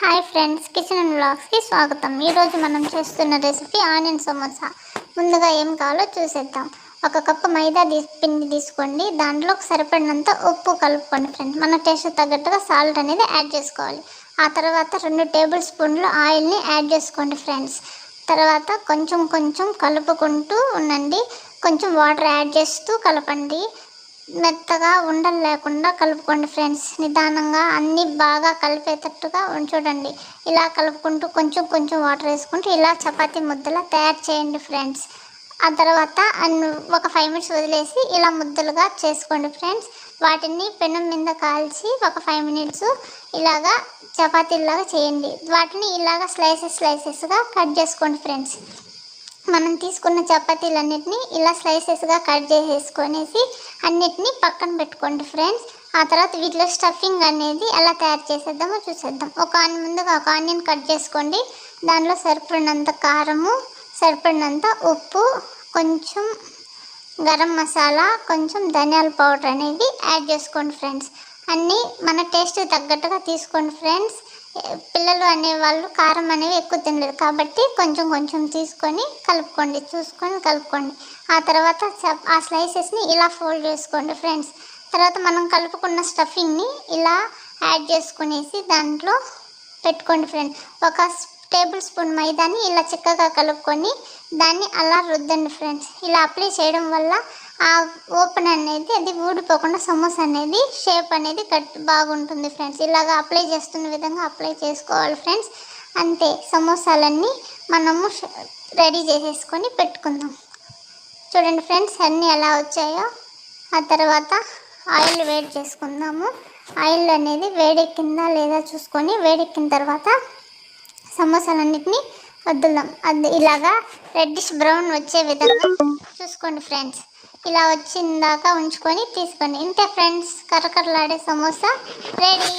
Hi friends, kitchen and వ్లాగ్స్కి స్వాగతం. ఈరోజు మనం చేస్తున్న రెసిపీ ఆనియన్ సమోసా. ముందుగా ఏం కావాలో చూసేద్దాం. ఒక కప్పు మైదా పిండి తీసుకోండి. దాంట్లోకి సరిపడినంత ఉప్పు కలుపుకోండి ఫ్రెండ్స్. మన టేస్ట్ తగ్గట్టుగా సాల్ట్ అనేది యాడ్ చేసుకోవాలి. ఆ తర్వాత 2 టేబుల్ స్పూన్లు ఆయిల్ని యాడ్ చేసుకోండి ఫ్రెండ్స్. తర్వాత కొంచెం కొంచెం కలుపుకుంటూ ఉండండి. కొంచెం వాటర్ యాడ్ చేస్తూ కలపండి. మెత్తగా ఉండలు లేకుండా కలుపుకోండి ఫ్రెండ్స్. నిదానంగా అన్నీ బాగా కలిపేటట్టుగా చూడండి. ఇలా కలుపుకుంటూ కొంచెం కొంచెం వాటర్ వేసుకుంటూ ఇలా చపాతీ ముద్దలా తయారు చేయండి ఫ్రెండ్స్. ఆ తర్వాత ఒక 5 మినిట్స్ వదిలేసి ఇలా ముద్దలుగా చేసుకోండి ఫ్రెండ్స్. వాటిని పెనం మీద కాల్చి ఒక 5 మినిట్స్ ఇలాగా చపాతీలాగా చేయండి. వాటిని ఇలాగా స్లైసెస్గా కట్ చేసుకోండి ఫ్రెండ్స్. మనం తీసుకున్న చపాతీలన్నిటిని ఇలా స్లైసెస్గా కట్ చేసేసుకొనేసి అన్నిటినీ పక్కన పెట్టుకోండి ఫ్రెండ్స్. ఆ తర్వాత వీటిలో స్టఫింగ్ అనేది ఎలా తయారు చేసేద్దామో చూసేద్దాం. ముందుగా ఒక ఆనియన్ కట్ చేసుకోండి. దానిలో సరిపడినంత కారము, సరిపడినంత ఉప్పు, కొంచెం గరం మసాలా, కొంచెం ధనియాల పౌడర్ అనేవి యాడ్ చేసుకోండి ఫ్రెండ్స్. అన్నీ మన టేస్ట్ తగ్గట్టుగా తీసుకోండి ఫ్రెండ్స్. పిల్లలు అనేవాళ్ళు కారం అనేవి ఎక్కువ తినలేదు కాబట్టి కొంచెం కొంచెం తీసుకొని కలుపుకోండి, చూసుకొని కలుపుకోండి. ఆ తర్వాత ఆ స్లైసెస్ని ఇలా ఫోల్డ్ చేసుకోండి ఫ్రెండ్స్. తర్వాత మనం కలుపుకున్న స్టఫింగ్ని ఇలా యాడ్ చేసుకునేసి దాంట్లో పెట్టుకోండి ఫ్రెండ్స్. ఒక టేబుల్ స్పూన్ మైదాని ఇలా చిక్కగా కలుపుకొని దాన్ని అలా రుద్దండి ఫ్రెండ్స్. ఇలా అప్లై చేయడం వల్ల ఆ ఓపెన్ అనేది అది ఊడిపోకుండా సమోసా అనేది షేప్ అనేది బాగుంటుంది ఫ్రెండ్స్. ఇలాగా అప్లై చేస్తున్న విధంగా అప్లై చేసుకోవాలి ఫ్రెండ్స్. అంతే, సమోసాలన్నీ మనము రెడీ చేసేసుకొని పెట్టుకుందాం. చూడండి ఫ్రెండ్స్, అన్నీ ఎలా వచ్చాయో. ఆ తర్వాత ఆయిల్ వేడి చేసుకుందాము. ఆయిల్ అనేది వేడెక్కిందా లేదా చూసుకొని వేడెక్కిన తర్వాత సమోసాలన్నిటిని వద్దుదాం. అది ఇలాగా రెడ్డిష్ బ్రౌన్ వచ్చే విధంగా చూసుకోండి ఫ్రెండ్స్. ఇలా వచ్చిందాకా ఉంచుకొని తీసుకోండి. ఇంతే ఫ్రెండ్స్, కరకరలాడే సమోసా రెడీ.